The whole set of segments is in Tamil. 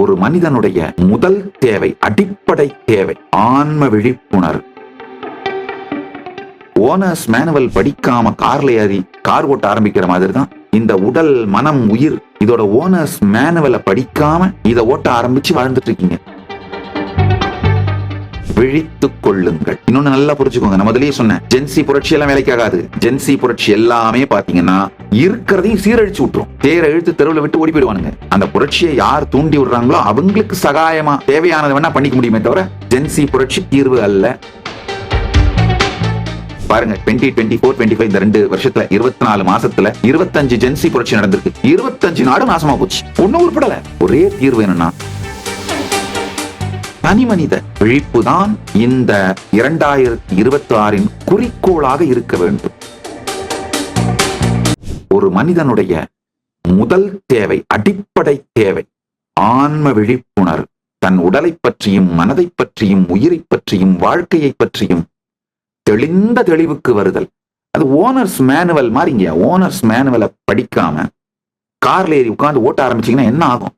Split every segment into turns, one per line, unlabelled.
ஒரு மனிதனுடைய முதல் தேவை, அடிப்படை தேவை ஆன்ம விழிப்புணர்வு. ஓனர்ஸ் மேனுவல் படிக்காம கார்ல ஏறி கார் ஓட்ட ஆரம்பிக்கிற மாதிரி தான் இந்த உடல், மனம், உயிர் இதோட ஓனர்ஸ் மேனுவலை படிக்காம இதை ஓட்ட ஆரம்பிச்சு வாழ்ந்துட்டு இருக்கீங்க. விழித்துக் கொள்ளுங்கள். இன்னொன்னு நல்லா புரிஞ்சுக்கோங்க. நான் முதல்லயே சொன்னேன், ஜென்சி புரட்சி எல்லாம் வேலைக்காகாது. ஜென்சி புரட்சி எல்லாமே பாத்தீங்கன்னா இருக்கிறதையும் சீரழிச்சு விட்டுரும். தேரை இழுத்து தெருவில் விட்டு ஓடி போயிடுவானுங்க. அந்த புரட்சியை யார் தூண்டி விடுறாங்களோ அவங்களுக்கு சகாயமா தேவையானது வேணா பண்ணிக்க முடியுமே தவிர ஜென்சி புரட்சி தீர்வு அல்ல. பாருங்க, 2024-25 இந்த 2 வருஷத்துல 24 மாசத்துல 25 ஜென்சி புரட்சி நடந்திருக்கு. 25 நாடு நாசமா போச்சு. ஒன்னும் உருப்படல. ஒரே தீர்வு என்னன்னா தனி மனித விழிப்பு தான் இந்த 2026 குறிக்கோளாக இருக்க வேண்டும். ஒரு மனிதனுடைய முதல் தேவை, அடிப்படை தேவை ஆன்ம விழிப்புணர்வு. தன் உடலை பற்றியும், மனதை பற்றியும், உயிரை பற்றியும், வாழ்க்கையை பற்றியும் தெளிந்த தெளிவுக்கு வருதல். அது ஓனர்ஸ் மேனுவல் மாதிரிங்க. ஓனர்ஸ் மேனுவலை படிக்காம கார்ல ஏறி உட்கார்ந்து ஓட்ட ஆரம்பிச்சீங்கன்னா என்ன ஆகும்?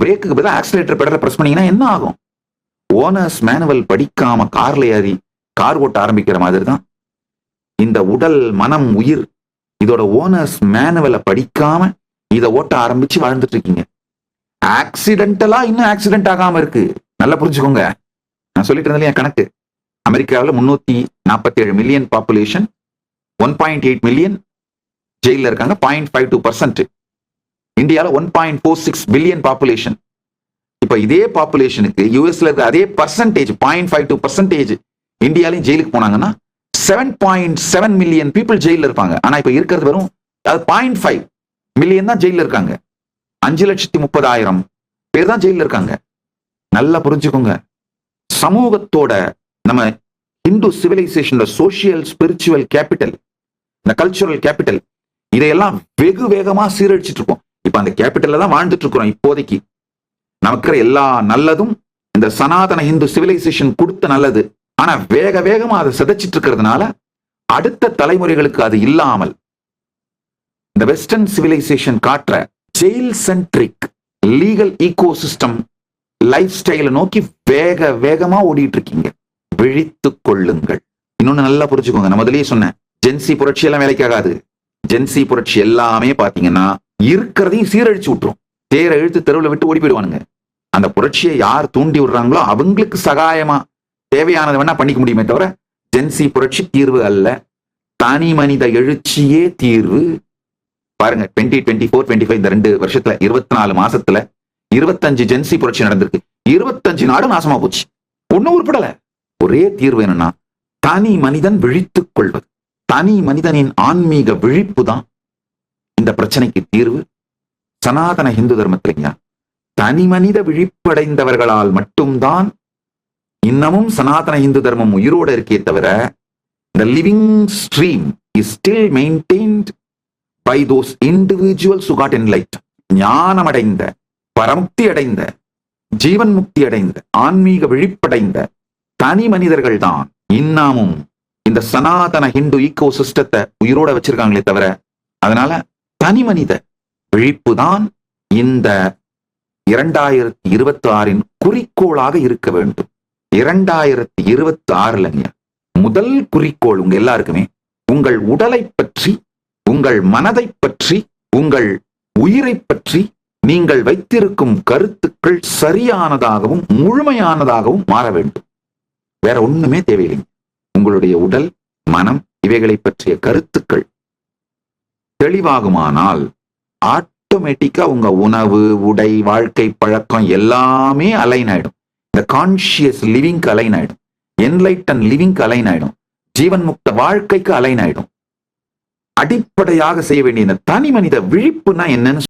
பிரேக்குக்கு பதிலாக ஆக்சிலேட்டர் பெடலை பிரஸ் பண்ணீங்கன்னா என்ன ஆகும்? ஓனர்ஸ் மேனுவல் படிக்காம கார்ல ஏறி கார் ஓட்ட ஆரம்பிக்கிற மாதிரி தான் இந்த உடல், மனம், உயிர் இதோட ஓனர்ஸ் மேனுவலை படிக்காம இதை ஓட்ட ஆரம்பிச்சு வாழ்ந்துட்டு இருக்கீங்க. ஆக்சிடென்டலா இன்னும் ஆக்சிடென்ட் ஆகாம இருக்கு. நல்லா புரிஞ்சுக்கோங்க. நான் சொல்லிட்டு இருந்தேன் என் கணக்கு. அமெரிக்காவில் 347 மில்லியன் பாப்புலேஷன், 1.8 மில்லியன் ஜெயில இருக்காங்க, 0.52%. இந்தியாவில் 1.46 பில்லியன் பாப்புலேஷன். இப்ப இதே பாப்புலேஷனுக்கு யூஎஸ்ல இருக்க அதே பர்சன்டேஜ் 0.52% இந்தியாலையும் ஜெயிலுக்கு போனாங்கன்னா 7.7 மில்லியன் பீப்புள் ஜெயில இருப்பாங்க. ஆனா இப்ப இருக்கிறது வெறும் 0.5 மில்லியன் தான் ஜெயில இருக்காங்க. 5,30,000 பேர் தான் ஜெயில இருக்காங்க. நல்லா புரிஞ்சுக்கோங்க. சமூகத்தோட, நம்ம Hindu civilisation social spiritual capital, இந்த கல்ச்சுரல் கேபிட்டல், இதையெல்லாம் வெகு வேகமா சீரழிச்சிட்டு இருக்கோம். இப்ப அந்த கேபிட்டல்ல தான் வாழ்ந்துட்டு இருக்கிறோம். இப்போதைக்கு நமக்கு எல்லா நல்லதும் இந்த சனாதன இந்து சிவிலைசேஷன் கொடுத்த நல்லது. ஆனா வேக வேகமா அதை சிதைச்சிட்டு இருக்கிறதுனால அடுத்த தலைமுறைகளுக்கு அது இல்லாமல் இந்த வெஸ்டர்ன் சிவிலைசேஷன் காட்டுற jail centric legal ecosystem life ஸ்டைலை நோக்கி வேக வேகமா ஓடிட்டு இருக்கீங்க. விழித்துக் கொள்ளுங்கள். இன்னொன்னு நல்லா புரிஞ்சுக்கோங்க. நான் முதல்லயே சொன்னேன், ஜென்சி புரட்சி எல்லாம் வேலைக்காகாது. ஜென்சி புரட்சி எல்லாமே பாத்தீங்கன்னா இருக்கிறதையும் சீரழிச்சு விட்டுரும். தேரை இழுத்து தெருவில் விட்டு ஓடி போயிடுவானுங்க. அந்த புரட்சியை யார் தூண்டி விடுறாங்களோ அவங்களுக்கு சகாயமா தேவையானது வேணா பண்ணிக்க முடியுமே தவிர ஜென்சி புரட்சி தீர்வு அல்ல. தனி மனித எழுச்சியே தீர்வு. பாருங்க, 2024-25 இந்த 2 வருஷத்துல 24 மாசத்துல 25 ஜென்சி புரட்சி நடந்திருக்கு. 25 நாடு நாசமா போச்சு. ஒன்னும் உருப்படல. ஒரே தீர்வு என்னன்னா தனி மனிதன் விழித்துக் கொள்வது. தனி மனிதனின் ஆன்மீக விழிப்பு தான் இந்த பிரச்சனைக்கு தீர்வு. சனாதன இந்து தர்மத்திலைங்க தனி மனித விழிப்படைந்தவர்களால் மட்டும்தான் இன்னமும் சனாதன இந்து தர்மம் உயிரோடு இருக்கே தவிர the living stream is still maintained by those individuals who got enlightened. ஞானமடைந்த, பரமுக்தி அடைந்த, ஜீவன் முக்தி அடைந்த, ஆன்மீக விழிப்படைந்த தனி மனிதர்கள் தான் இன்னமும் இந்த சனாதன ஹிந்து ஈகோ சிஸ்டத்தை உயிரோட வச்சிருக்காங்களே தவிர, அதனால தனி மனித விழிப்பு தான் இந்த 2026 குறிக்கோளாக இருக்க வேண்டும். 2026 முதல் குறிக்கோள் உங்க எல்லாருக்குமே உங்கள் உடலை பற்றி, உங்கள் மனதை பற்றி, உங்கள் உயிரை பற்றி நீங்கள் வைத்திருக்கும் கருத்துக்கள் சரியானதாகவும் முழுமையானதாகவும் மாற வேண்டும். வேற ஒண்ணுமே தேவையில்லைங்க. உங்களுடைய உடல், மனம் இவைகளை பற்றிய கருத்துக்கள் தெளிவாகுமானால் ஆட்டோமேட்டிக்கா உங்க உணவு, உடை, வாழ்க்கை பழக்கம் எல்லாமே அலைன் ஆயிடும். இந்த கான்சியஸ் லிவிங்க்கு அலைன் ஆயிடும். என்லைட்டன் லிவிங்க்கு அலைன் ஆயிடும். ஜீவன் முக்த வாழ்க்கைக்கு அலைன் ஆயிடும். அடிப்படையாக செய்ய வேண்டிய இந்த தனி மனித விழிப்புனா என்னன்னு,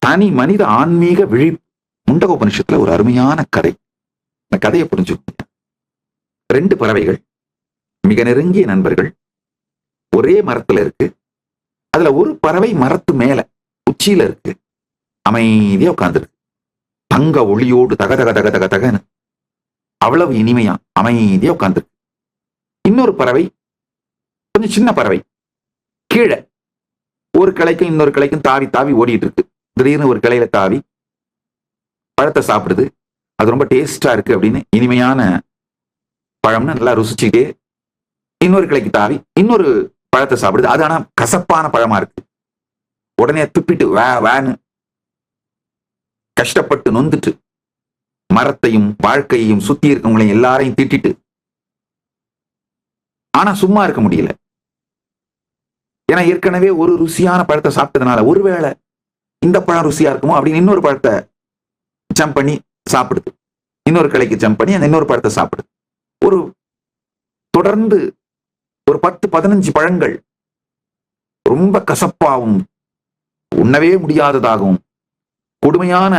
தனி மனித ஆன்மீக விழிப்பு. முண்டகோபனிஷத்துல ஒரு அருமையான கதை. இந்த கதையை புரிஞ்சுக்கோங்க. 2 பறவைகள், மிக நெருங்கிய நண்பர்கள், ஒரே மரத்துல இருக்கு. அதுல ஒரு பறவை மரத்து மேல உச்சியில இருக்கு, அமைதியா உட்கார்ந்துருக்கு. தங்க ஒளியோடு தக தக தக தக தகன்னு அவ்வளவு இனிமையா அமைதியா உட்கார்ந்துருக்கு. இன்னொரு பறவை, கொஞ்சம் சின்ன பறவை, கீழே ஒரு கிளைக்கும் இன்னொரு கிளைக்கும் தாவி தாவி ஓடிட்டு இருக்கு. திடீர்னு ஒரு கிளையில தாவி பழத்தை சாப்பிடுது, அது ரொம்ப டேஸ்டா இருக்கு அப்படின்னு இனிமையான பழம்னு நல்லா ருசிச்சுட்டே இன்னொரு கிளைக்கு தாவி இன்னொரு பழத்தை சாப்பிடுது. அது ஆனா கசப்பான பழமா இருக்கு. உடனே துப்பிட்டு வேன்னு கஷ்டப்பட்டு நொந்துட்டு மரத்தையும் வாழ்க்கையையும் சுத்தி இருக்கவங்களையும் எல்லாரையும் திட்டிட்டு, ஆனா சும்மா இருக்க முடியல. ஏன்னா ஏற்கனவே ஒரு ருசியான பழத்தை சாப்பிட்டதுனால ஒருவேளை இந்த பழம் ருசியா இருக்குமோ அப்படின்னு இன்னொரு பழத்தை ஜம்ப் பண்ணி சாப்பிடுது. இன்னொரு கிளைக்கு ஜம்ப் பண்ணி அந்த இன்னொரு பழத்தை சாப்பிடுது. ஒரு தொடர்ந்து ஒரு 10-15 பழங்கள் ரொம்ப கசப்பாகவும் உண்ணவே முடியாததாகவும் கொடுமையான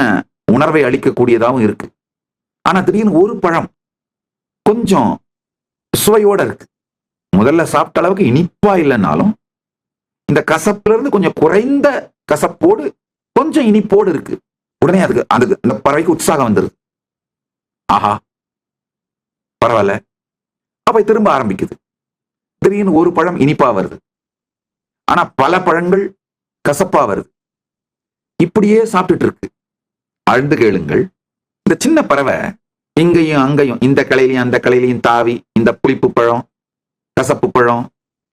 உணர்வை அளிக்கக்கூடியதாகவும் இருக்கு. ஆனா திடீர்னு ஒரு பழம் கொஞ்சம் சுவையோட இருக்கு. முதல்ல சாப்பிட்ட அளவுக்கு இனிப்பா இல்லைன்னாலும் இந்த கசப்புல இருந்து கொஞ்சம் குறைந்த கசப்போடு கொஞ்சம் இனிப்போடு இருக்கு. உடனே அதுக்கு அந்த பறவைக்கு உற்சாகம் வந்துருது. ஆஹா, பரவாயில்ல. அப்ப திரும்ப ஆரம்பிக்குது. திடீர்னு ஒரு பழம் இனிப்பா வருது, ஆனா பல பழங்கள் கசப்பா வருது. இப்படியே சாப்பிட்டுட்டு இருக்கு. அழுந்து கேளுங்கள், இந்த சின்ன பறவை இங்கேயும் அங்கேயும் இந்த கலையிலையும் அந்த கலையிலையும் தாவி இந்த புளிப்பு பழம், கசப்பு பழம்,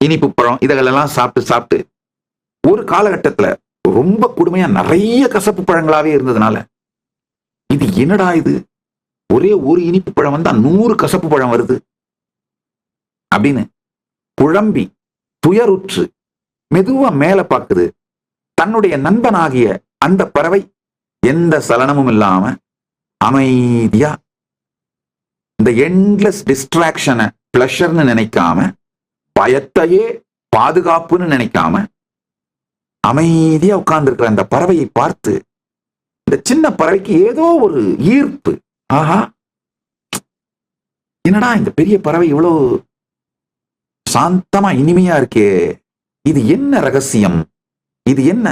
இனிப்பு பழம் இதெல்லாம் சாப்பிட்டு சாப்பிட்டு ஒரு காலகட்டத்துல ரொம்ப கொடுமையா நிறைய கசப்பு பழங்களாவே இருந்ததுனால இது என்னடா இது, ஒரே ஒரு இனிப்பு பழம் வந்தா 100 கசப்பு பழம் வருது அப்படின்னு குழம்பி துயருற்று மெதுவா மேல பார்க்குது. தன்னுடைய நண்பனாகிய அந்த பறவை எந்த சலனமும் இல்லாம அமைதியா இந்த எண்ட்லெஸ் டிஸ்ட்ராக்ஷனை பிளஷர்னு நினைக்காம, பயத்தையே பாதுகாப்புன்னு நினைக்காம அமைதியா உட்கார்ந்து இருக்கிற அந்த பறவையை பார்த்து இந்த சின்ன பறவைக்கு ஏதோ ஒரு ஈர்ப்பு. ஆஹா, என்னடா இந்த பெரிய பறவை இவ்வளவு சாந்தமா இனிமையா இருக்கே, இது என்ன ரகசியம், இது என்ன?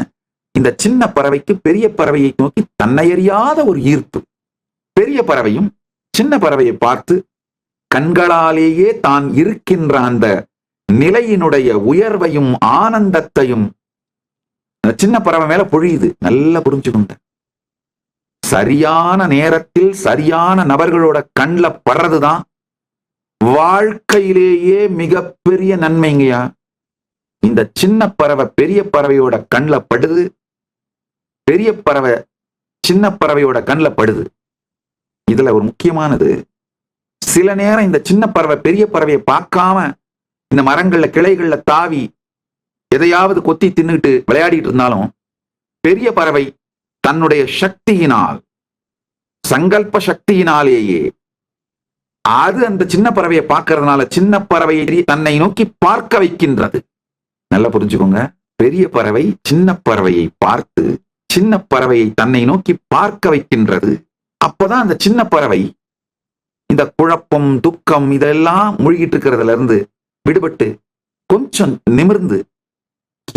இந்த சின்ன பறவைக்கு பெரிய பறவையை நோக்கி தன்னை அறியாத ஒரு ஈர்ப்பு. பெரிய பறவையும் சின்ன பறவையை பார்த்து கண்களாலேயே தான் இருக்கின்ற அந்த நிலையினுடைய உயர்வையும் ஆனந்தத்தையும் சின்ன பறவை மேல பொழியுது. நல்லா புரிஞ்சுக்கொண்ட சரியான நேரத்தில் சரியான நபர்களோட கண்ணில் படுறதுதான் வாழ்க்கையிலேயே மிகப்பெரிய நன்மைங்கயா. இந்த சின்ன பறவை பெரிய பறவையோட கண்ணில் படுது, பெரிய பறவை சின்ன பறவையோட கண்ணில் படுது. இதுல ஒரு முக்கியமானது, சில நேரம் இந்த சின்ன பறவை பெரிய பறவையை பார்க்காம இந்த மரங்கள்ல கிளைகள்ல தாவி எதையாவது கொத்தி தின்னுட்டு விளையாடிட்டு இருந்தாலும், பெரிய பறவை தன்னுடைய சக்தியினால், சங்கல்ப சக்தியினாலேயே அது அந்த சின்ன பறவையை பார்க்கறதுனால சின்ன பறவையை தன்னை நோக்கி பார்க்க வைக்கின்றது. நல்லா புரிஞ்சுக்கோங்க, பெரிய பறவை சின்ன பறவையை பார்த்து சின்ன பறவையை தன்னை நோக்கி பார்க்க வைக்கின்றது. அப்பதான் அந்த சின்ன பறவை இந்த குழப்பம் துக்கம் இதெல்லாம் மூழ்கிட்டு இருக்கிறதுல இருந்து விடுபட்டு கொஞ்சம் நிமிர்ந்து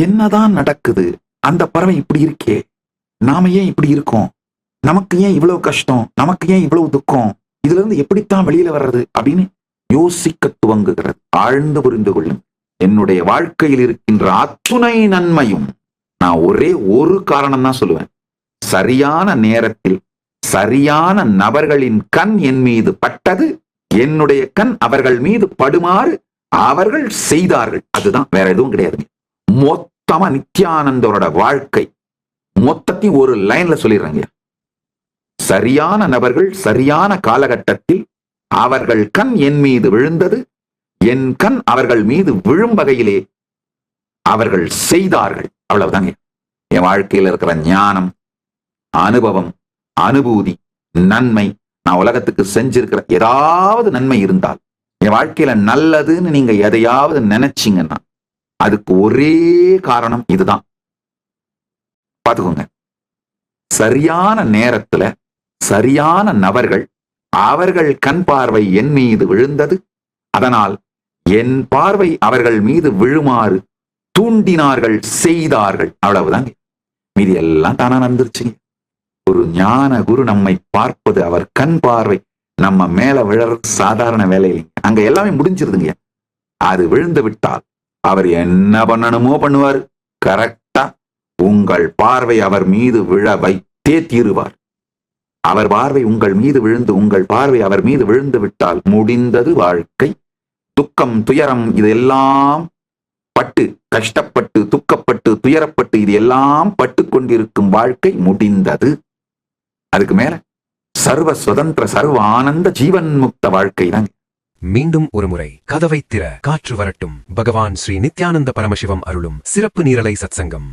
என்னதான் நடக்குது, அந்த பறவை இப்படி இருக்கே, நாம ஏன் இப்படி இருக்கோம், நமக்கு ஏன் இவ்வளவு கஷ்டம், நமக்கு ஏன் இவ்வளவு துக்கம், இதுல இருந்து எப்படித்தான் வெளியில வர்றது அப்படின்னு யோசிக்க துவங்குகிறது. ஆழ்ந்து புரிந்து கொள்ளும், என்னுடைய வாழ்க்கையில் இருக்கின்ற அத்துணை நன்மையும் நான் ஒரே ஒரு காரணம் தான் சொல்லுவேன். சரியான நேரத்தில் சரியான நபர்களின் கண் என் மீது பட்டது, என்னுடைய கண் அவர்கள் மீது படுமாறு அவர்கள் செய்தார்கள். அதுதான், வேற எதுவும் கிடையாது. மொத்தமா நித்யானந்தரோட வாழ்க்கை மொத்தத்தையும் ஒரு லைன்ல சொல்லிடுறாங்க. சரியான நபர்கள் சரியான காலகட்டத்தில் அவர்கள் கண் என் மீது விழுந்தது, என் கண் அவர்கள் மீது விழும் வகையிலே அவர்கள் செய்தார்கள். அவ்வளவுதாங்க. என் வாழ்க்கையில் இருக்கிற ஞானம், அனுபவம், அனுபூதி, நன்மை, நான் உலகத்துக்கு செஞ்சிருக்கிற ஏதாவது நன்மை இருந்தால், என் வாழ்க்கையில நல்லதுன்னு நீங்க எதையாவது நினைச்சீங்கன்னா அதுக்கு ஒரே காரணம் இதுதான். பாத்துக்கோங்க, சரியான நேரத்துல சரியான நபர்கள் அவர்கள் கண் பார்வை என் மீது விழுந்தது, அதனால் என் பார்வை அவர்கள் மீது விழுமாறு தூண்டினார்கள், செய்தார்கள். அவ்வளவுதாங்க. மீதி எல்லாம் தானா நடந்துருச்சுங்க. ஒரு ஞான குரு நம்மை பார்ப்பது, அவர் கண் பார்வை நம்ம மேல விழறது சாதாரண வேலை இல்லைங்க. அங்க எல்லாமே முடிஞ்சிருதுங்க. அது விழுந்து விட்டால் அவர் என்ன பண்ணணுமோ பண்ணுவார். கரெக்டா உங்கள் பார்வை அவர் மீது விழ வைத்தே தீருவார். அவர் பார்வை உங்கள் மீது விழுந்து உங்கள் பார்வை அவர் மீது விழுந்து விட்டால் முடிந்தது வாழ்க்கை. துக்கம் துயரம் இதெல்லாம் பட்டு கஷ்டப்பட்டு துக்கப்பட்டு துயரப்பட்டு இது எல்லாம் பட்டு கொண்டிருக்கும் வாழ்க்கை முடிந்தது. அதுக்கு மேல சர்வ சுதந்திர சர்வ ஆனந்த ஜீவன் முக்த வாழ்க்கை தான்.
மீண்டும் ஒருமுறை கதவை திற, காற்று வரட்டும். பகவான் ஸ்ரீ நித்யானந்த பரமசிவம் அருளும் சிறப்பு நீரலை சத்சங்கம்.